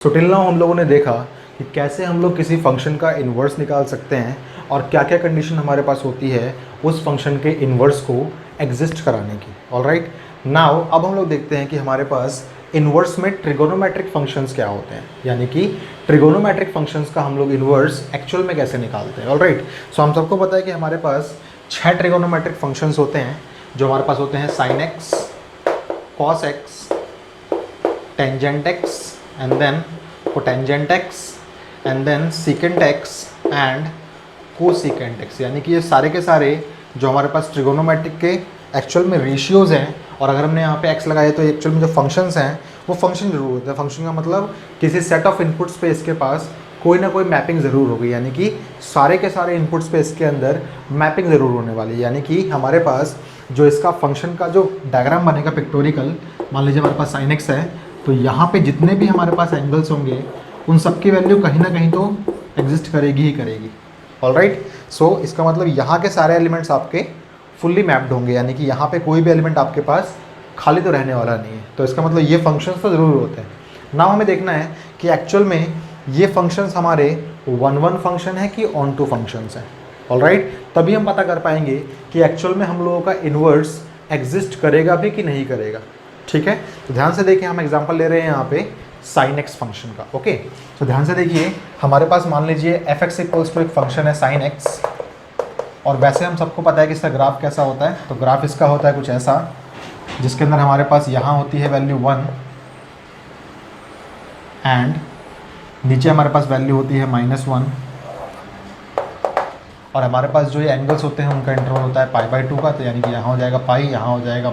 So till now हम लोगों ने देखा कि कैसे हम लोग किसी फंक्शन का इन्वर्स निकाल सकते हैं और क्या क्या कंडीशन हमारे पास होती है उस फंक्शन के इन्वर्स को एग्जिस्ट कराने की। ऑलराइट, नाउ अब हम लोग देखते हैं कि हमारे पास इन्वर्स में ट्रिगोनोमेट्रिक फंक्शंस क्या होते हैं, यानी कि ट्रिगोनोमेट्रिक फंक्शंस का हम लोग इन्वर्स एक्चुअल में कैसे निकालते हैं। ऑलराइट, सो हम सबको पता है कि हमारे पास 6 ट्रिगोनोमेट्रिक फंक्शंस होते हैं जो हमारे पास होते हैं sine x, cos x, tangent x, and then cotangent x and then secant x and cosecant x, यानी कि ये सारे के सारे जो हमारे पास ट्रिगोनोमेट्रिक के एक्चुअल में रेशियोज़ हैं। और अगर हमने यहाँ पे x लगाए तो एक्चुअल में जो फंक्शंस हैं वो फंक्शन जरूर होते हैं। फंक्शन का मतलब किसी सेट ऑफ इनपुट स्पेस के पास कोई ना कोई मैपिंग ज़रूर होगी, यानी कि सारे के सारे इनपुट स्पेस के अंदर मैपिंग ज़रूर होने वाली है। यानी कि हमारे पास जो इसका फंक्शन का जो डायग्राम बनेगा पिक्टोरिकल, मान लीजिए हमारे पास साइन एक्स है, तो यहाँ पे जितने भी हमारे पास एंगल्स होंगे उन सब की वैल्यू कहीं ना कहीं तो एग्जिस्ट करेगी ही करेगी। ऑलराइट, सो इसका मतलब यहाँ के सारे एलिमेंट्स आपके फुल्ली मैप्ड होंगे, यानी कि यहाँ पे कोई भी एलिमेंट आपके पास खाली तो रहने वाला नहीं है। तो इसका मतलब ये फंक्शंस तो ज़रूर होते हैं। नाउ हमें देखना है कि एक्चुअल में ये फंक्शंस हमारे 1-1 फंक्शन है कि ऑन-टू फंक्शंस हैं। ऑलराइट, तभी हम पता कर पाएंगे कि एक्चुअल में हम लोगों का इन्वर्स एग्जिस्ट करेगा भी कि नहीं करेगा। ठीक है, तो ध्यान से देखिए, हम एग्जांपल ले रहे हैं यहाँ पे साइन एक्स फंक्शन का। ओके, तो ध्यान से देखिए, हमारे पास मान लीजिए एफ एक्स इक्वल्स टू एक फंक्शन है साइन एक्स, और वैसे हम सबको पता है कि इसका ग्राफ कैसा होता है। तो ग्राफ इसका होता है कुछ ऐसा, जिसके अंदर हमारे पास यहाँ होती है वैल्यू 1 एंड नीचे हमारे पास वैल्यू होती है -1, और हमारे पास जो ये एंगल्स होते हैं उनका इंटरवल होता है π/2 का। तो यानी कि यहाँ हो जाएगा पाई, यहाँ हो जाएगा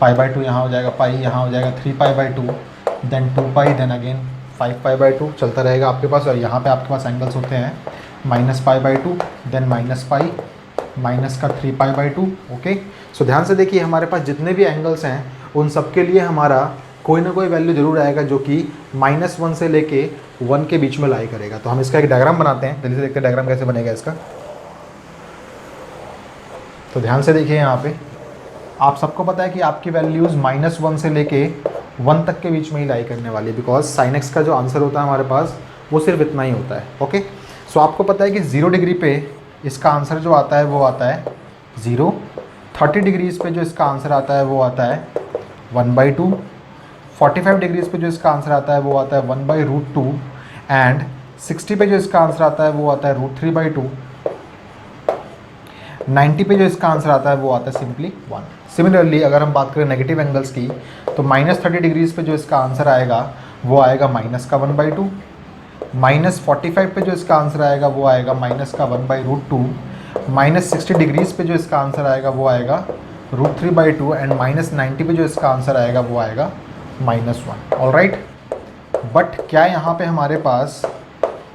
π/2, यहाँ हो जाएगा पाई, यहाँ हो जाएगा 3π/2, देन 2π, देन अगेन 5π/2 चलता रहेगा आपके पास। और यहाँ पे आपके पास एंगल्स होते हैं -π/2, देन -π, माइनस का 3π/2। ओके, सो ध्यान से देखिए, हमारे पास जितने भी एंगल्स हैं उन सब के लिए हमारा कोई ना कोई वैल्यू जरूर आएगा जो कि -1 से लेके 1 के बीच में लाई करेगा। तो हम इसका एक डायग्राम बनाते हैं, जल्दी से देखते हैं डायग्राम कैसे बनेगा इसका। तो ध्यान से देखिए, यहाँ पे आप सबको पता है कि आपकी वैल्यूज़ -1 से लेके 1 तक के बीच में ही लाई करने वाली है, बिकॉज साइन एक्स का जो आंसर होता है हमारे पास वो सिर्फ इतना ही होता है। ओके, सो आपको पता है कि 0 डिग्री पे इसका आंसर जो आता है वो आता है 0, 30 डिग्रीज़ पे जो इसका आंसर आता है वो आता है 1/2, 45 डिग्रीज़ पे जो इसका आंसर आता है वो आता है 1/√2, एंड 60 पे जो इसका आंसर आता है वो आता है √3/2, 90 पे जो इसका आंसर आता है वो आता है सिंपली 1। सिमिलरली अगर हम बात करें नेगेटिव एंगल्स की, तो -30 डिग्रीज़ पे जो इसका आंसर आएगा वो आएगा -1/2, -45 पे जो इसका आंसर आएगा वो आएगा -1/√2, -60 डिग्रीज़ पे जो इसका आंसर आएगा वो आएगा √3/2, एंड -90 पे जो इसका आंसर आएगा वो आएगा -1। ऑलराइट, बट क्या यहाँ पे हमारे पास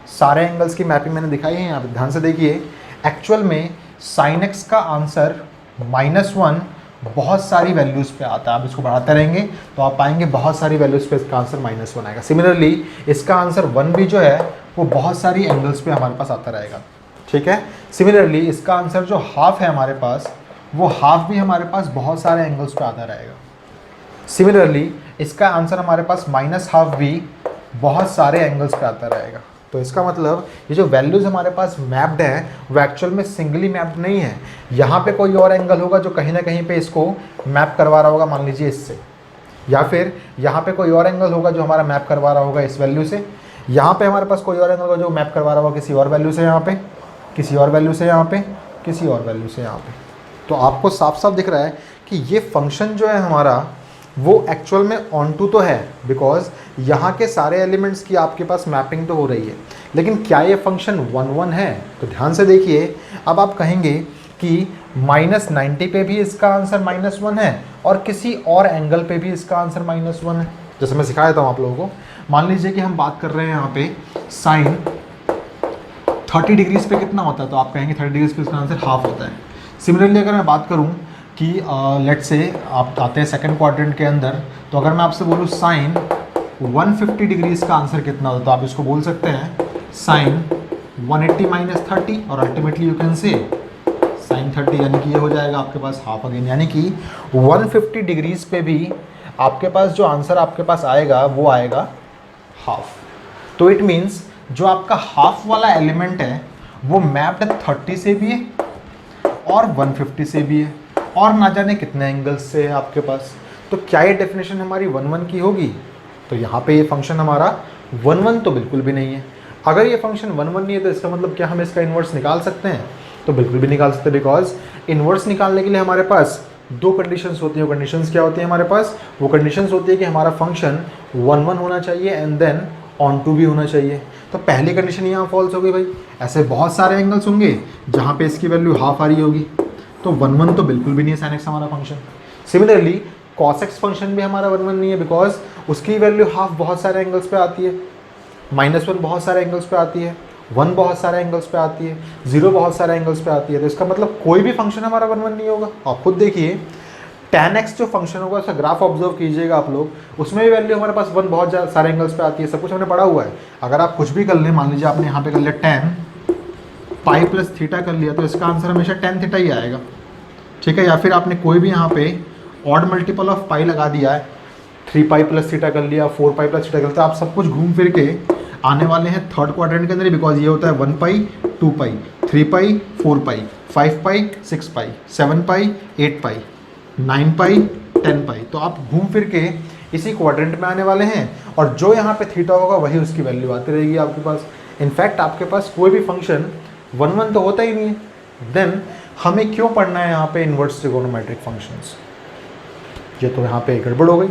सारे एंगल्स की मैपिंग मैंने दिखाई है? यहाँ पे ध्यान से देखिए, एक्चुअल में साइन एक्स का आंसर -1 बहुत सारी वैल्यूज़ पे आता है। आप इसको बढ़ाते रहेंगे तो आप पाएंगे बहुत सारी वैल्यूज़ पे इसका आंसर -1 आएगा। सिमिलरली इसका आंसर 1 भी जो है वो बहुत सारी एंगल्स पे हमारे पास आता रहेगा। ठीक है, सिमिलरली इसका आंसर जो हाफ है हमारे पास, वो हाफ भी हमारे पास बहुत सारे एंगल्स पे आता रहेगा। सिमिलरली इसका आंसर हमारे पास -हाफ भी बहुत सारे एंगल्स पे आता रहेगा। तो इसका मतलब ये जो वैल्यूज़ हमारे पास मैप्ड है वो एक्चुअल में सिंगली मैप्ड नहीं है। यहाँ पे कोई और एंगल होगा जो कहीं ना कहीं पे इसको मैप करवा रहा होगा, मान लीजिए इससे, या फिर यहाँ पे कोई और एंगल होगा जो हमारा मैप करवा रहा होगा इस वैल्यू से। यहाँ पे हमारे पास कोई और एंगल होगा जो मैप करवा रहा होगा किसी और वैल्यू से, यहाँ पे किसी और वैल्यू से, यहाँ पे किसी और वैल्यू से, यहाँ पे। तो आपको साफ साफ दिख रहा है कि ये फंक्शन जो है हमारा वो एक्चुअल में ऑन-टू तो है, बिकॉज यहाँ के सारे एलिमेंट्स की आपके पास मैपिंग तो हो रही है। लेकिन क्या ये फंक्शन 1-1 है? तो ध्यान से देखिए, अब आप कहेंगे कि -90 पे भी इसका आंसर -1 है और किसी और एंगल पे भी इसका आंसर -1 है। जैसे मैं सिखाया था आप लोगों को, मान लीजिए कि हम बात कर रहे हैं यहाँ पे साइन 30 डिग्रीज़ पे कितना होता है, तो आप कहेंगे 30 डिग्रीज़ पे इसका आंसर हाफ होता है। सिमिलरली अगर मैं बात करूँ कि लेट्स से आप आते हैं सेकंड क्वाड्रेंट के अंदर, तो अगर मैं आपसे बोलूँ साइन 150 डिग्रीज़ का आंसर कितना होता है, तो आप इसको बोल सकते हैं साइन 180 - 30, और ultimately you can say sine 30, यानी कि ये हो जाएगा आपके पास हाफ अगेन। यानी कि 150 डिग्रीज़ पे भी आपके पास जो आंसर आपके पास आएगा वो आएगा हाफ। तो इट मीन्स जो आपका हाफ वाला एलिमेंट है वो मैप्ड 30 से भी है और 150 से भी है और ना जाने कितने एंगल्स से है आपके पास। तो क्या ये डेफिनेशन हमारी 1 1 की होगी? तो यहाँ पे ये फंक्शन हमारा 1 1 तो बिल्कुल भी नहीं है। अगर ये फंक्शन 1 1 नहीं है तो इसका मतलब क्या हम इसका इन्वर्स निकाल सकते हैं? तो बिल्कुल भी निकाल सकते हैं, बिकॉज इन्वर्स निकालने के लिए हमारे पास दो कंडीशंस होती हैं। वो कंडीशंस क्या होती है हमारे पास? वो कंडीशंस होती है कि हमारा फंक्शन 1 1 होना चाहिए एंड देन ऑन टू भी होना चाहिए। तो पहली कंडीशन यहाँ फॉल्स हो गई भाई। ऐसे बहुत सारे एंगल्स होंगे जहाँ पे इसकी वैल्यू हाफ आ रही होगी, तो 1 1 तो बिल्कुल भी नहीं है sin x हमारा function. Similarly cos x function भी हमारा 1 1 नहीं है, बिकॉज उसकी वैल्यू हाफ बहुत सारे एंगल्स पे आती है, -1 बहुत सारे एंगल्स पे आती है, 1 बहुत सारे एंगल्स पे आती है, 0 बहुत सारे एंगल्स पे आती है। तो इसका मतलब कोई भी फंक्शन हमारा 1 1 नहीं होगा। आप खुद देखिए tan x जो फंक्शन होगा उसका ग्राफ ऑब्जर्व कीजिएगा आप लोग, उसमें भी वैल्यू हमारे पास 1 बहुत सारे एंगल्स पे आती है। सब कुछ हमने पढ़ा हुआ है। अगर आप कुछ भी कर लें, मान लीजिए आपने यहाँ पे कर लिया tan पाई प्लस थीटा कर लिया, तो इसका आंसर हमेशा tan थीटा ही आएगा, ठीक है। या फिर आपने कोई भी यहाँ पे ऑड मल्टीपल ऑफ पाई लगा दिया है, 3 पाई प्लस थीटा कर लिया, 4 पाई प्लस थीटा कर लिया, तो आप सब कुछ घूम फिर के आने वाले हैं थर्ड क्वाड्रेंट के अंदर ही, बिकॉज ये होता है 1 पाई 2 पाई 3 पाई 4 पाई 5 पाई 6 पाई 7 पाई 8 पाई 9 पाई 10 पाई। तो आप घूम फिर के इसी क्वाड्रेंट में आने वाले हैं और जो यहाँ पे थीटा होगा वही उसकी वैल्यू आती रहेगी आपके पास। इनफैक्ट आपके पास कोई भी फंक्शन 1 1 तो होता ही नहीं है। देन हमें क्यों पढ़ना है यहाँ पे इन्वर्स ट्रिगोनोमेट्रिक फंक्शंस? ये तो यहाँ पे गड़बड़ हो गई,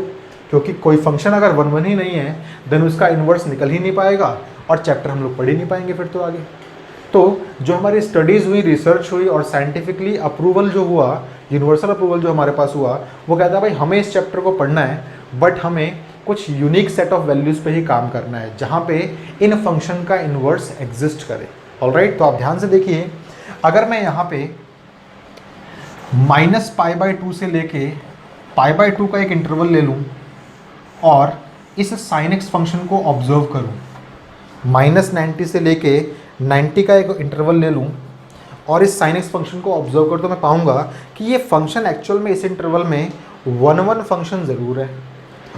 क्योंकि कोई फंक्शन अगर 1 1 ही नहीं है देन उसका इन्वर्स निकल ही नहीं पाएगा और चैप्टर हम लोग पढ़ ही नहीं पाएंगे फिर तो आगे। तो जो हमारी स्टडीज़ हुई, रिसर्च हुई और साइंटिफिकली अप्रूवल जो हुआ, यूनिवर्सल अप्रूवल जो हमारे पास हुआ, वो कहता है भाई हमें इस चैप्टर को पढ़ना है, बट हमें कुछ यूनिक सेट ऑफ वैल्यूज़ पे ही काम करना है जहाँ पे इन फंक्शन का इन्वर्स एग्जिस्ट करे। ऑलराइट, तो आप ध्यान से देखिए, अगर मैं यहाँ पे -π/2 से लेके π/2 का एक इंटरवल ले लूँ और इस sin x फंक्शन को ऑब्जर्व करूँ, -90 से लेके 90 का एक इंटरवल ले लूँ और इस sin x फंक्शन को ऑब्जर्व करूँ, तो मैं पाऊँगा कि ये फंक्शन एक्चुअल में इस इंटरवल में 1 1 फंक्शन ज़रूर है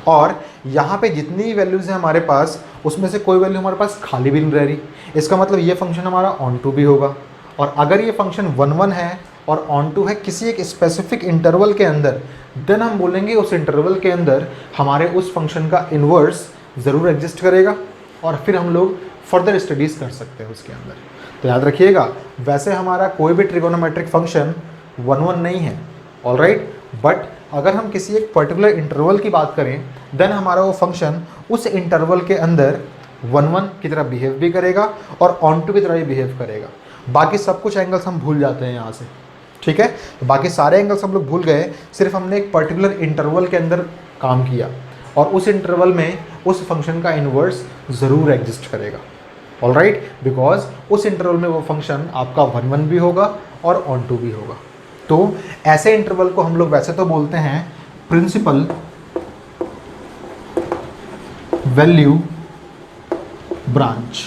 और यहाँ पे जितनी वैल्यूज़ हैं हमारे पास उसमें से कोई वैल्यू हमारे पास खाली भी नहीं रह रही। इसका मतलब ये फंक्शन हमारा ऑन टू भी होगा। और अगर ये फंक्शन 1 1 है और ऑन टू है किसी एक स्पेसिफिक इंटरवल के अंदर, देन हम बोलेंगे उस इंटरवल के अंदर हमारे उस फंक्शन का इन्वर्स ज़रूर एग्जिस्ट करेगा और फिर हम लोग फर्दर स्टडीज़ कर सकते हैं उसके अंदर। तो याद रखिएगा, वैसे हमारा कोई भी ट्रिगोनोमेट्रिक फंक्शन 1 1 नहीं है, ऑलराइट, बट अगर हम किसी एक पर्टिकुलर इंटरवल की बात करें देन हमारा वो फंक्शन उस इंटरवल के अंदर 1 1 की तरह बिहेव भी करेगा और ऑन टू की तरह ही बिहेव करेगा। बाकी सब कुछ एंगल्स हम भूल जाते हैं यहाँ से, ठीक है। तो बाकी सारे एंगल्स हम लोग भूल गए, सिर्फ हमने एक पर्टिकुलर इंटरवल के अंदर काम किया और उस इंटरवल में उस फंक्शन का इन्वर्स ज़रूर एग्जिस्ट करेगा, ऑलराइट, बिकॉज उस इंटरवल में वो फंक्शन आपका 1 1 भी होगा और ऑन टू भी होगा। तो ऐसे इंटरवल को हम लोग वैसे तो बोलते हैं प्रिंसिपल वैल्यू ब्रांच,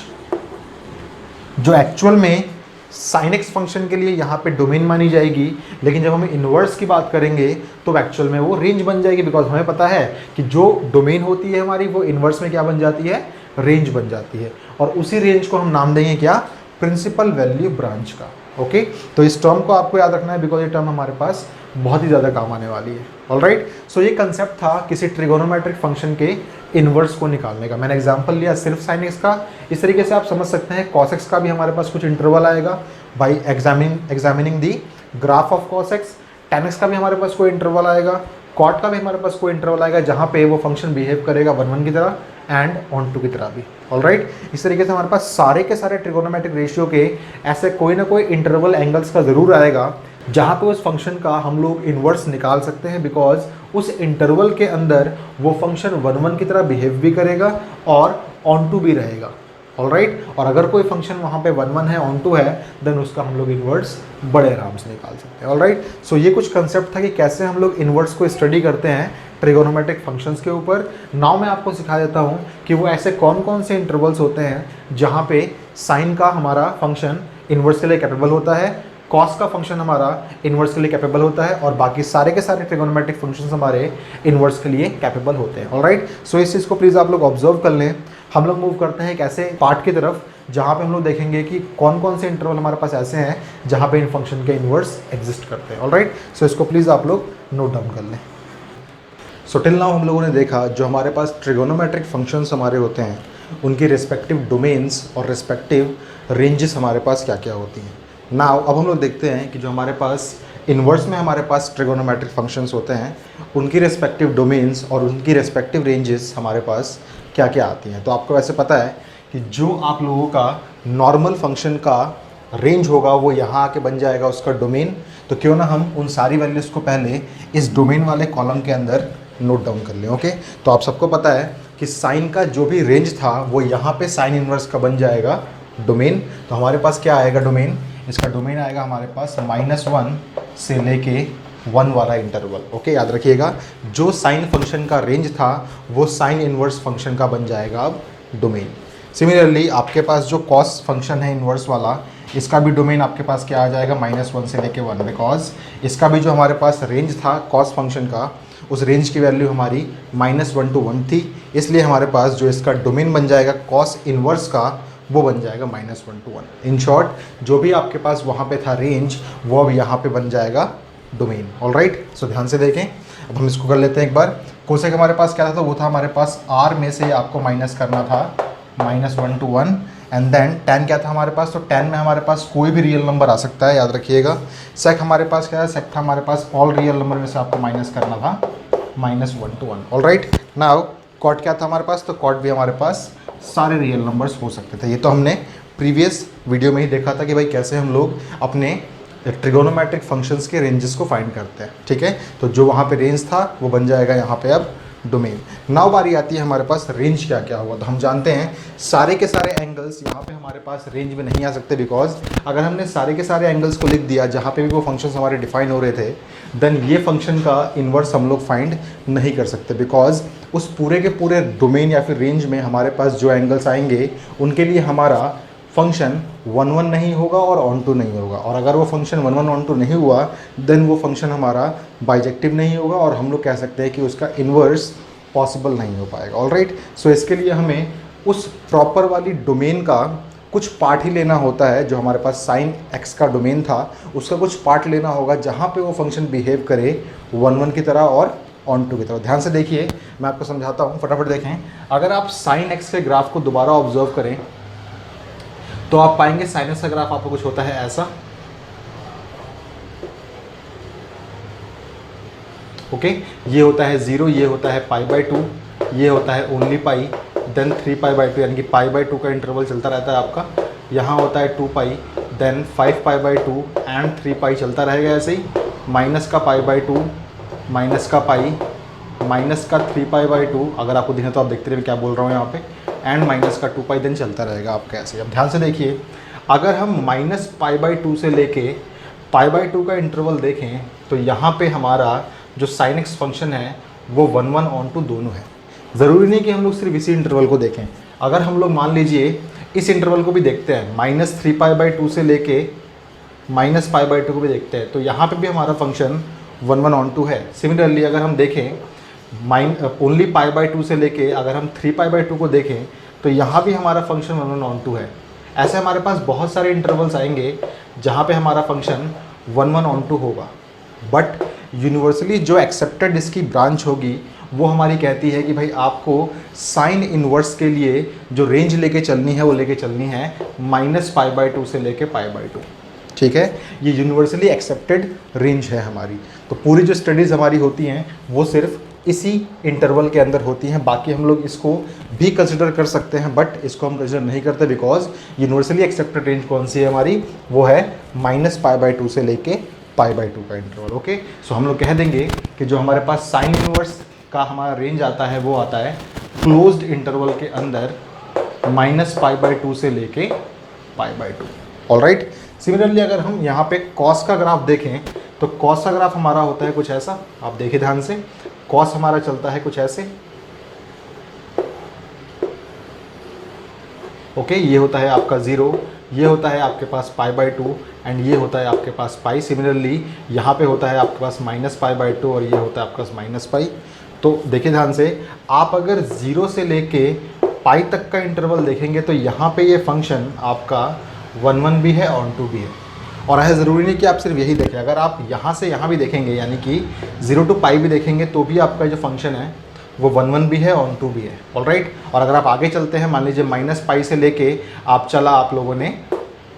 जो एक्चुअल में sin x फंक्शन के लिए यहाँ पे डोमेन मानी जाएगी, लेकिन जब हम इन्वर्स की बात करेंगे तो एक्चुअल में वो रेंज बन जाएगी, बिकॉज हमें पता है कि जो डोमेन होती है हमारी वो इन्वर्स में क्या बन जाती है? रेंज बन जाती है। और उसी रेंज को हम नाम देंगे क्या? प्रिंसिपल वैल्यू ब्रांच का। ओके, तो इस टर्म को आपको याद रखना है बिकॉज ये टर्म हमारे पास बहुत ही ज़्यादा काम आने वाली है। ऑलराइट, सो ये कंसेप्ट था किसी ट्रिगोनोमेट्रिक फंक्शन के इन्वर्स को निकालने का। मैंने एग्जांपल लिया सिर्फ sin x का। इस तरीके से आप समझ सकते हैं cos x का भी हमारे पास कुछ इंटरवल आएगा by examining the graph of cos x। tan x का भी हमारे पास कोई इंटरवल आएगा, cot का भी हमारे पास कोई इंटरवल आएगा जहाँ पे वो फंक्शन बिहेव करेगा 1 1 की तरह एंड ऑन टू की तरह भी। ऑलराइट, इस तरीके से हमारे पास सारे के सारे ट्रिगोनोमेट्रिक रेशियो के ऐसे कोई ना कोई इंटरवल एंगल्स का ज़रूर आएगा जहाँ पे उस फंक्शन का हम लोग इन्वर्स निकाल सकते हैं, बिकॉज उस इंटरवल के अंदर वो फंक्शन 1 1 की तरह बिहेव भी करेगा और ऑन टू भी रहेगा। ऑलराइट, और अगर कोई फंक्शन वहाँ पे 1 1 है, ऑन टू है, देन उसका हम लोग इन्वर्स बड़े आराम से निकाल सकते हैं। ऑलराइट, सो ये कुछ कंसेप्ट था कि कैसे हम लोग इन्वर्स को स्टडी करते हैं ट्रिगोनोमेट्रिक फंक्शंस के ऊपर। नाउ मैं आपको सिखा देता हूँ कि वो ऐसे कौन कौन से इंटरवल्स होते हैं जहाँ पे साइन का हमारा फंक्शन इन्वर्स के लिए कैपेबल होता है, कॉस का फंक्शन हमारा इन्वर्स के लिए कैपेबल होता है और बाकी सारे के सारे ट्रिगोनोमेट्रिक फंक्शंस हमारे इन्वर्स के लिए कैपेबल होते हैं। ऑलराइट, सो इस चीज़ को प्लीज़ आप लोग ऑब्जर्व कर लें। हम लोग मूव करते हैं एक ऐसे पार्ट की तरफ जहाँ पे हम लोग देखेंगे कि कौन कौन से इंटरवल हमारे पास ऐसे हैं जहाँ पे इन फंक्शन के इन्वर्स एग्जिस्ट करते हैं। ऑलराइट, सो इसको प्लीज़ आप लोग नोट डाउन कर लें। सो टिल नाउ हम लोगों ने देखा जो हमारे पास ट्रिगोनोमेट्रिक फंक्शंस हमारे होते हैं उनकी रिस्पेक्टिव डोमेन्स और रिस्पेक्टिव रेंजेस हमारे पास क्या क्या होती हैं। नाउ अब हम लोग देखते हैं कि जो हमारे पास इन्वर्स में हमारे पास ट्रिगोनोमेट्रिक फंक्शंस होते हैं उनकी रिस्पेक्टिव डोमेन्स और उनकी रिस्पेक्टिव रेंजेस हमारे पास क्या क्या आती हैं। तो आपको वैसे पता है कि जो आप लोगों का नॉर्मल फंक्शन का रेंज होगा वो यहाँ आके बन जाएगा उसका डोमेन। तो क्यों ना हम उन सारी वैल्यूज़ को पहले इस डोमेन वाले कॉलम के अंदर नोट डाउन कर लें। ओके, तो आप सबको पता है कि साइन का जो भी रेंज था वो यहाँ पे साइन इन्वर्स का बन जाएगा डोमेन। तो हमारे पास क्या आएगा डोमेन, इसका डोमेन आएगा हमारे पास -1 से लेके 1 वाला इंटरवल। ओके, याद रखिएगा जो साइन फंक्शन का रेंज था वो साइन इन्वर्स फंक्शन का बन जाएगा अब डोमेन। सिमिलरली आपके पास जो कॉस फंक्शन है इन्वर्स वाला, इसका भी डोमेन आपके पास क्या आ जाएगा -1 से लेके 1, बिकॉज इसका भी जो हमारे पास रेंज था कॉस फंक्शन का उस रेंज की वैल्यू हमारी -1 to 1 थी, इसलिए हमारे पास जो इसका डोमेन बन जाएगा कॉस इन्वर्स का वो बन जाएगा -1 to 1। इन शॉर्ट जो भी आपके पास वहाँ पे था रेंज वो अब यहाँ पे बन जाएगा डोमेन। ऑलराइट, सो ध्यान से देखें। अब हम इसको कर लेते हैं एक बार। कोसेक हमारे पास क्या था, तो वो था हमारे पास r में से आपको माइनस करना था -1 to 1 एंड देन tan क्या था हमारे पास, तो tan में हमारे पास कोई भी रियल नंबर आ सकता है, याद रखिएगा। सेक हमारे पास क्या है, सेक था हमारे पास ऑल रियल नंबर में से आपको माइनस करना था -1 to 1। ऑलराइट, नाउ कॉट क्या था हमारे पास, तो कॉट भी हमारे पास सारे रियल नंबर्स हो सकते थे। ये तो हमने प्रीवियस वीडियो में ही देखा था कि भाई कैसे हम लोग अपने ट्रिगोनोमेट्रिक फंक्शंस के रेंजेस को फाइंड करते हैं। ठीक है, तो जो वहाँ पे रेंज था वो बन जाएगा यहाँ पे अब डोमेन। नाउ बारी आती है हमारे पास रेंज क्या क्या हुआ। तो हम जानते हैं सारे के सारे एंगल्स यहाँ पे हमारे पास रेंज में नहीं आ सकते, बिकॉज अगर हमने सारे के सारे एंगल्स को लिख दिया जहाँ पे भी वो फंक्शंस हमारे डिफाइन हो रहे थे, देन ये फंक्शन का इन्वर्स हम लोग फाइंड नहीं कर सकते, बिकॉज उस पूरे के पूरे डोमेन या फिर रेंज में हमारे पास जो एंगल्स आएंगे उनके लिए हमारा फंक्शन 1 1 नहीं होगा और ऑन टू नहीं होगा। और अगर वो फंक्शन 1 1 ऑन टू नहीं हुआ देन वो फंक्शन हमारा बाइजेक्टिव नहीं होगा और हम लोग कह सकते हैं कि उसका इन्वर्स पॉसिबल नहीं हो पाएगा। ऑलराइट, सो इसके लिए हमें उस प्रॉपर वाली डोमेन का कुछ पार्ट ही लेना होता है। जो हमारे पास साइन एक्स का डोमेन था उसका कुछ पार्ट लेना होगा जहाँ पे वो फंक्शन बिहेव करे 1 1 की तरह और ऑन टू की तरह। ध्यान से देखिए, मैं आपको समझाता हूँ, फटाफट देखें। अगर आप साइन एक्स के ग्राफ को दोबारा ऑब्जर्व करें तो आप पाएंगे साइन एक्स का ग्राफ आपको कुछ होता है ऐसा। ओके, ये होता है 0, ये होता है π/2, ये होता है ओनली पाई, देन 3π/2 यानी कि π/2 का इंटरवल चलता रहता है आपका। यहाँ होता है 2π, देन 5π/2 एंड 3π चलता रहेगा ऐसे ही, माइनस का π/2, माइनस का पाई, माइनस का 3π/2। अगर आपको दिखे तो आप देखते रहिए क्या बोल रहा हूँ यहाँ पे, एंड माइनस का 2π देन चलता रहेगा आपका ऐसे। अब ध्यान से देखिए, अगर हम -π/2 से लेके π/2 का इंटरवल देखें तो यहाँ पे हमारा जो साइन एक्स फंक्शन है वो 1 1 ऑन टू दोनों है। ज़रूरी नहीं कि हम लोग सिर्फ इसी इंटरवल को देखें। अगर हम लोग मान लीजिए इस इंटरवल को भी देखते हैं, -3π/2 से लेके -π/2 को भी देखते हैं, तो यहाँ पे भी हमारा फंक्शन 1 1 ऑन टू है। सिमिलरली अगर हम देखें ओनली π/2 से लेके अगर हम 3π/2 को देखें तो यहाँ भी हमारा फंक्शन 1 1 ऑन टू है। ऐसे हमारे पास बहुत सारे इंटरवल्स आएंगे जहाँ पे हमारा फंक्शन 1 1 ऑन टू होगा, बट यूनिवर्सली जो एक्सेप्टेड इसकी ब्रांच होगी वो हमारी कहती है कि भाई आपको साइन इन्वर्स के लिए जो रेंज लेके चलनी है वो लेके चलनी है -π/2 से लेके π/2। ठीक है, ये यूनिवर्सली एक्सेप्टेड रेंज है हमारी। तो पूरी जो स्टडीज़ हमारी होती हैं वो सिर्फ इसी इंटरवल के अंदर होती हैं। बाकी हम लोग इसको भी कंसिडर कर सकते हैं, बट इसको हम कंसिडर नहीं करते, बिकॉज यूनिवर्सली एक्सेप्टेड रेंज कौन सी है हमारी, वो है -π/2 से लेके π/2 का इंटरवल। ओके, सो हम लोग कह देंगे कि जो हमारे पास साइन इन्वर्स का हमारा रेंज आता है वो आता है क्लोज्ड इंटरवल के अंदर -π/2 से लेके π/2। ऑलराइट, सिमिलरली अगर हम यहाँ पे कॉस का ग्राफ देखें तो कॉस का ग्राफ हमारा होता है कुछ ऐसा। आप देखिए ध्यान से, कॉस हमारा चलता है कुछ ऐसे। ओके, ये होता है आपका 0, ये होता है आपके पास π/2 एंड ये होता है आपके पास पाई। सिमिलरली यहाँ पे होता है आपके पास -π/2 और ये होता है आपके पास -π। तो देखिए ध्यान से, आप अगर 0 से लेके पाई तक का इंटरवल देखेंगे तो यहाँ पे ये फंक्शन आपका 1 भी है ऑन टू भी है। और ऐसा ज़रूरी नहीं कि आप सिर्फ यही देखें, अगर आप यहाँ से यहाँ भी देखेंगे यानी कि 0 to π भी देखेंगे तो भी आपका जो फंक्शन है वो 1 भी है ऑन टू भी है। ऑलराइट, और अगर आप आगे चलते हैं, मान लीजिए -π से लेके आप लोगों ने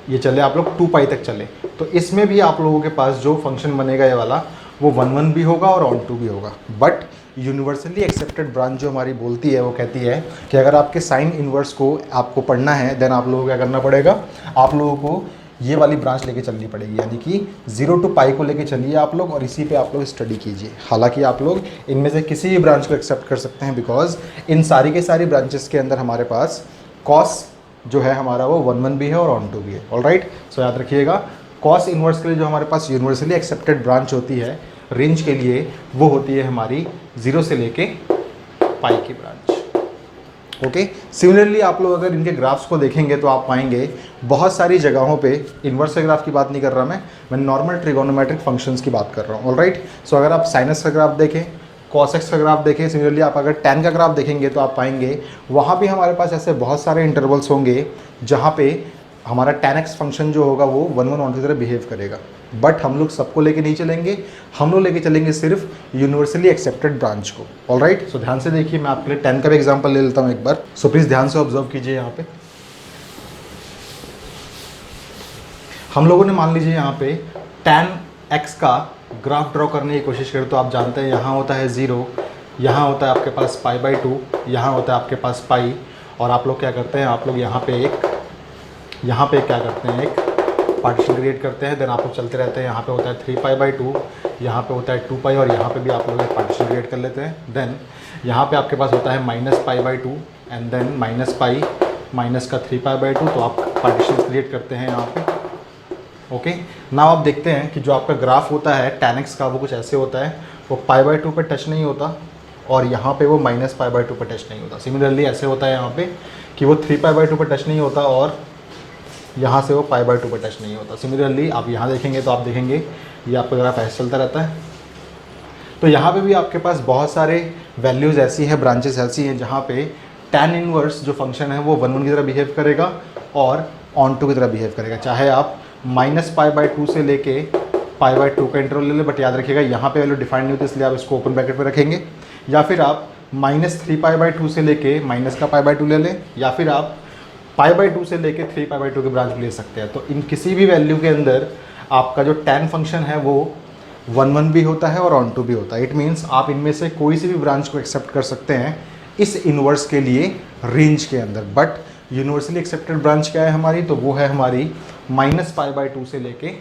ये चले आप लोग 2π तक चले, तो इसमें भी आप लोगों के पास जो फंक्शन बनेगा ये वाला वो 1 भी होगा और ऑन टू भी होगा। बट यूनिवर्सली एक्सेप्टेड ब्रांच जो हमारी बोलती है वो कहती है कि अगर आपके साइन इन्वर्स को आपको पढ़ना है देन आप लोगों को क्या करना पड़ेगा, आप लोगों को ये वाली ब्रांच लेके चलनी पड़ेगी, यानी कि 0 to π को लेके चलिए आप लोग और इसी पे आप लोग स्टडी कीजिए। हालांकि आप लोग इनमें से किसी भी ब्रांच को एक्सेप्ट कर सकते हैं, बिकॉज इन सारी के सारी ब्रांचेस के अंदर हमारे पास कॉस जो है हमारा वो 1 भी है और ऑन टू भी है। ऑलराइट, सो याद रखिएगा, कॉस इन्वर्स के लिए जो हमारे पास यूनिवर्सली एक्सेप्टेड ब्रांच होती है रेंज के लिए, वो होती है हमारी 0 से लेके पाई की ब्रांच। ओके, सिमिलरली आप लोग अगर इनके ग्राफ्स को देखेंगे तो आप पाएंगे बहुत सारी जगहों पे, इन्वर्स के ग्राफ की बात नहीं कर रहा मैं नॉर्मल ट्रिगोनोमेट्रिक फंक्शंस की बात कर रहा हूँ। ऑलराइट, सो अगर आप साइनस का ग्राफ देखें, कॉस एक्स का ग्राफ देखें, सिमिलरली आप अगर टैन का ग्राफ देखेंगे तो आप पाएंगे वहाँ भी हमारे पास ऐसे बहुत सारे इंटरवल्स होंगे जहाँ पे हमारा टैन एक्स फंक्शन जो होगा वो 1 ऑन की तरह बिहेव करेगा। बट हम लोग सबको लेके नहीं चलेंगे, हम लोग लेके चलेंगे सिर्फ यूनिवर्सली एक्सेप्टेड ब्रांच को। ऑलराइट, सो ध्यान से देखिए, मैं आपके लिए टैन का भी एग्जांपल ले लेता हूँ एक बार। सो प्लीज़ ध्यान से ऑब्जर्व कीजिए। यहाँ पे हम लोगों ने मान लीजिए यहाँ पे टैन एक्स का ग्राफ ड्रॉ करने की कोशिश करें तो आप जानते हैं यहाँ होता है 0, यहाँ होता है आपके पास π/2, यहाँ होता है आपके पास पाई, और आप लोग क्या करते हैं, आप लोग यहाँ पे क्या करते हैं, एक पार्टीशन क्रिएट करते हैं, देन आप लोग चलते रहते हैं। यहाँ पे होता है 3π/2, यहाँ पे होता है 2π और यहाँ पे भी आप लोग एक पार्टीशन क्रिएट कर लेते हैं। देन यहाँ पे आपके पास होता है -π/2 एंड देन -π माइनस का 3π/2, तो आप पार्टीशन क्रिएट करते हैं यहाँ पे। ओके, नाउ आप देखते हैं कि जो आपका ग्राफ होता है tan x का वो कुछ ऐसे होता है, वो π/2 पे टच नहीं होता और यहाँ पे वो -π/2 पे टच नहीं होता। सिमिलरली ऐसे होता है यहाँ पे कि वो 3π/2 पे टच नहीं होता और यहाँ से वो π/2 पे टच नहीं होता। सिमिलरली आप यहाँ देखेंगे तो आप देखेंगे ये आपका ग्राफ ऐसे चलता रहता है। तो यहाँ पे भी आपके पास बहुत सारे वैल्यूज़ ऐसी हैं, ब्रांचेस ऐसी हैं जहाँ पे tan इनवर्स जो फंक्शन है वो 1 की तरह बिहेव करेगा और ऑन टू की तरह बिहेव करेगा। चाहे आप -π/2 से लेके π/2 का इंटरवल ले लें, बट याद रखिएगा यहाँ पे वैल्यू डिफाइंड नहीं होती, इसलिए आप इसको ओपन ब्रैकेट पे रखेंगे। या फिर आप -3π/2 से लेके माइनस का π/2 ले लें, या फिर आप π/2 से लेके 3π/2 के ब्रांच ले सकते हैं। तो इन किसी भी वैल्यू के अंदर आपका जो tan फंक्शन है वो 1 भी होता है और ऑन टू भी होता है। इट मीन्स आप इनमें से कोई सी भी ब्रांच को एक्सेप्ट कर सकते हैं इस इन्वर्स के लिए रेंज के अंदर। बट यूनिवर्सली एक्सेप्टेड ब्रांच क्या है हमारी, तो वो है हमारी -π/2 से लेके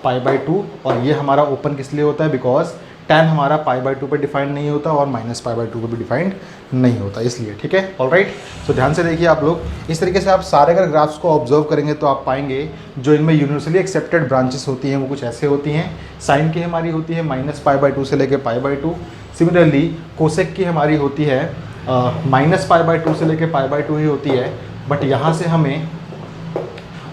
π/2, और ये हमारा ओपन किस लिए होता है, बिकॉज tan हमारा π/2 पे डिफाइंड नहीं होता और -π/2 पे भी डिफाइंड नहीं होता, इसलिए। ठीक है, ऑलराइट। सो ध्यान से देखिए आप लोग, इस तरीके से आप सारे अगर ग्राफ्स को ऑब्जर्व करेंगे तो आप पाएंगे जो इनमें यूनिवर्सली एक्सेप्टेड ब्रांचेस होती हैं वो कुछ ऐसे होती हैं। साइन की हमारी होती है -π/2 से लेके π/2। सिमिलरली कोसेक की हमारी होती है -π/2 से लेके π/2 ही होती है, बट यहाँ से हमें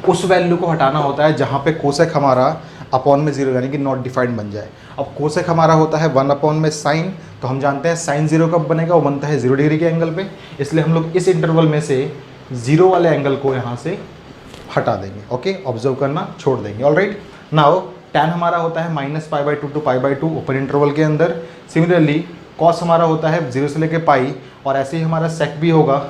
उस वैल्यू को हटाना होता है जहाँ पे कोसेक हमारा अपॉन में 0 यानी कि नॉट डिफाइंड बन जाए। अब कोसेक हमारा होता है 1 अपॉन में साइन, तो हम जानते हैं साइन 0 कब बनेगा, वो बनता है 0 डिग्री के एंगल पे, इसलिए हम लोग इस इंटरवल में से 0 वाले एंगल को यहाँ से हटा देंगे। ओके, ऑब्जर्व करना छोड़ देंगे। ऑलराइट, नाउ tan हमारा होता है -π/2 टू π/2 ओपन इंटरवल के अंदर। सिमिलरली कॉस हमारा होता है 0 से लेके पाई, और ऐसे ही हमारा सेक भी होगा।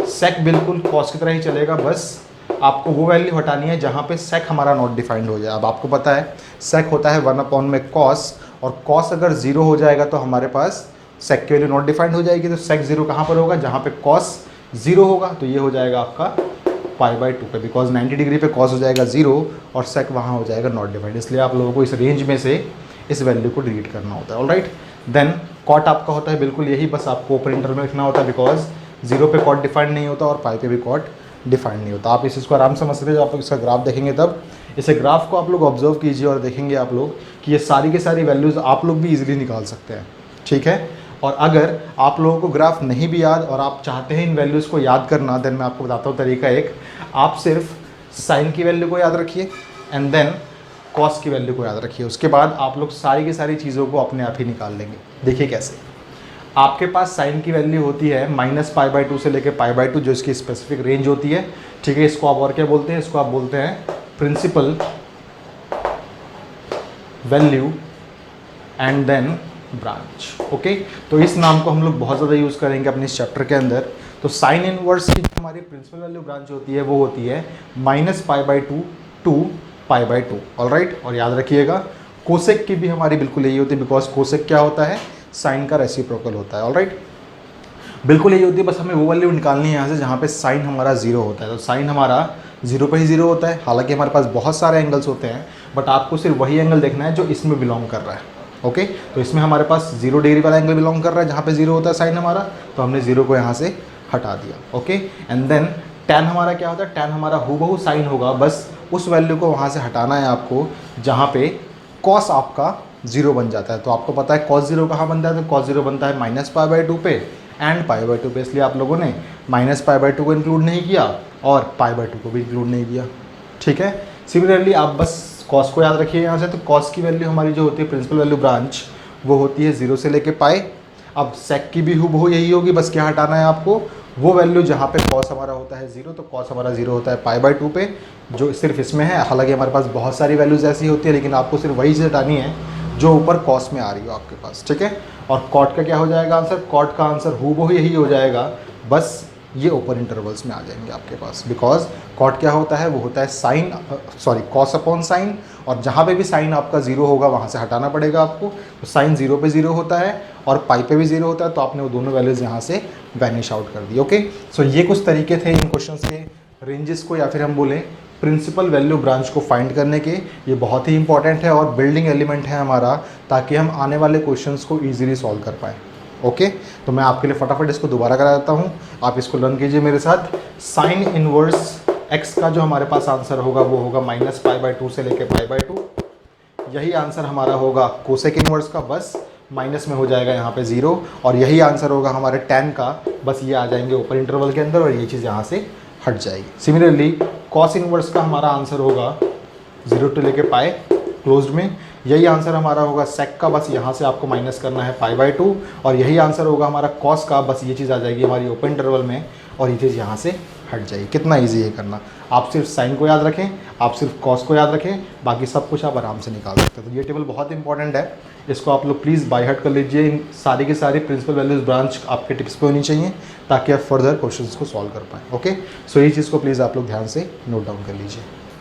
सेक बिल्कुल कॉस की तरह ही चलेगा, बस आपको वो वैल्यू हटानी है जहाँ पे सेक हमारा नॉट डिफाइंड हो जाए। अब आपको पता है सेक होता है 1 अपॉन में कॉस, और कॉस अगर 0 हो जाएगा तो हमारे पास सेक की वैल्यू नॉट डिफाइंड हो जाएगी। तो सेक 0 कहाँ पर होगा, जहाँ पे कॉस 0 होगा, तो ये हो जाएगा आपका π/2 पे, बिकॉज 90 डिग्री पे कॉस हो जाएगा 0 और सेक वहाँ हो जाएगा नॉट डिफाइंड, इसलिए आप लोगों को इस रेंज में से इस वैल्यू को डिलीट करना होता है। ऑलराइट, देन कॉट आपका होता है बिल्कुल यही, बस आपको ओपन इंटरवल में लिखना होता है, बिकॉज 0 पे कॉट डिफाइंड नहीं होता और पाई पे भी कॉट डिफाइंड नहीं होता। आप इस चीज़ को आराम से समझ सकते हो, आप लोग इसका ग्राफ देखेंगे तब। इसे ग्राफ को आप लोग ऑब्जर्व कीजिए और देखेंगे आप लोग कि ये सारी की सारी वैल्यूज़ आप लोग भी इजीली निकाल सकते हैं। ठीक है, और अगर आप लोगों को ग्राफ नहीं भी याद और आप चाहते हैं इन वैल्यूज़ को याद करना, देन मैं आपको बताता हूँ तरीका एक। आप सिर्फ साइन की वैल्यू को याद रखिए एंड देन कॉस की वैल्यू को याद रखिए, उसके बाद आप लोग सारी की सारी चीज़ों को अपने आप ही निकाल लेंगे। देखिए कैसे, आपके पास साइन की वैल्यू होती है -π/2 से लेकर π/2, जो इसकी स्पेसिफिक रेंज होती है, ठीक है। इसको आप और क्या बोलते हैं, इसको आप बोलते हैं principal value and then branch. Okay, तो इस नाम को हम लोग बहुत ज़्यादा यूज़ करेंगे अपने इस चैप्टर के अंदर। तो साइन इनवर्स की जो हमारी प्रिंसिपल वैल्यू ब्रांच होती है वो होती है -π/2 टू π/2, ऑलराइट। और याद रखिएगा कोसेक की भी हमारी बिल्कुल यही होती है, बिकॉज कोसेक क्या होता है, साइन का रेसिप्रोकल होता है, ऑलराइट। बिल्कुल यही होती है, बस हमें वो वैल्यू निकालनी है यहाँ से जहाँ पे साइन हमारा 0 होता है। तो साइन हमारा 0 पे ही 0 होता है, हालांकि हमारे पास बहुत सारे एंगल्स होते हैं, बट आपको सिर्फ वही एंगल देखना है जो इसमें बिलोंग कर रहा है। ओके, तो इसमें हमारे पास 0 डिग्री वाला एंगल बिलोंग कर रहा है, जहाँ पे 0 होता है साइन हमारा, तो हमने 0 को यहाँ से हटा दिया। ओके, एंड देन tan हमारा क्या होता है, tan हमारा हूबहू साइन होगा, बस उस वैल्यू को वहाँ से हटाना है आपको जहाँ पे cos आपका 0 बन जाता है। तो आपको पता है cos 0 कहाँ बनता है, तो cos 0 बनता है -π/2 पे एंड π/2 पे, इसलिए आप लोगों ने -π/2 को इंक्लूड नहीं किया और π/2 को भी इंक्लूड नहीं किया, ठीक है। सिमिलरली आप बस cos को याद रखिए यहाँ से, तो cos की वैल्यू हमारी जो होती है प्रिंसिपल वैल्यू ब्रांच, वो होती है 0 से लेके पाई। अब sec की भी हूबहू यही होगी, बस क्या हटाना है आपको, वो वैल्यू जहाँ पे cos हमारा होता है 0, तो cos हमारा 0 होता है π/2 पे, जो सिर्फ इसमें है। हालांकि हमारे पास बहुत सारी वैल्यूज़ ऐसी होती है, लेकिन आपको सिर्फ वही चीज़ हटानी है जो ऊपर cos में आ रही हो आपके पास, ठीक है। और cot का क्या हो जाएगा आंसर, cot का आंसर हूबहू यही हो जाएगा, बस ये ओपन इंटरवल्स में आ जाएंगे आपके पास, बिकॉज cot क्या होता है, वो होता है साइन cos अपॉन साइन, और जहाँ पे भी साइन आपका 0 होगा वहाँ से हटाना पड़ेगा आपको। तो साइन 0 पे 0 होता है और पाई पे भी 0 होता है, तो आपने वो दोनों वैल्यूज़ यहाँ से वैनिश आउट कर दी। ओके, सो ये कुछ तरीके थे इन क्वेश्चंस के रेंजेस को, या फिर हम बोलें प्रिंसिपल वैल्यू ब्रांच को फाइंड करने के। ये बहुत ही इंपॉर्टेंट है और बिल्डिंग एलिमेंट है हमारा, ताकि हम आने वाले क्वेश्चंस को ईजिली सॉल्व कर पाएँ। ओके, तो मैं आपके लिए फटाफट इसको दोबारा करा देता हूँ, आप इसको लर्न कीजिए मेरे साथ। साइन इनवर्स x का जो हमारे पास आंसर होगा वो होगा -π/2 से लेके π/2। यही आंसर हमारा होगा कोसेक इनवर्स का, बस माइनस में हो जाएगा यहाँ पे 0, और यही आंसर होगा हमारे tan का, बस ये आ जाएंगे ओपन इंटरवल के अंदर और ये चीज़ यहाँ से हट जाएगी। सिमिलरली कॉस इनवर्स का हमारा आंसर होगा 0 टू लेके पाई क्लोज्ड में। यही आंसर हमारा होगा सेक का, बस यहाँ से आपको माइनस करना है π/2, और यही आंसर होगा हमारा कॉस का, बस ये चीज़ आ जाएगी हमारी ओपन इंटरवल में और ये चीज़ यहाँ से हट जाएगी। कितना इजी है करना, आप सिर्फ साइन को याद रखें, आप सिर्फ कॉस को याद रखें, बाकी सब कुछ आप आराम से निकाल सकते हैं। तो ये टेबल बहुत इंपॉर्टेंट है, इसको आप लोग प्लीज़ बाय हार्ट कर लीजिए। इन सारी की सारी प्रिंसिपल वैल्यूज ब्रांच आपके टिप्स पे होनी चाहिए, ताकि आप फर्दर क्वेश्चंस को सॉल्व कर पाएँ। ओके, सो ये चीज़ को प्लीज़ आप लोग ध्यान से नोट डाउन कर लीजिए।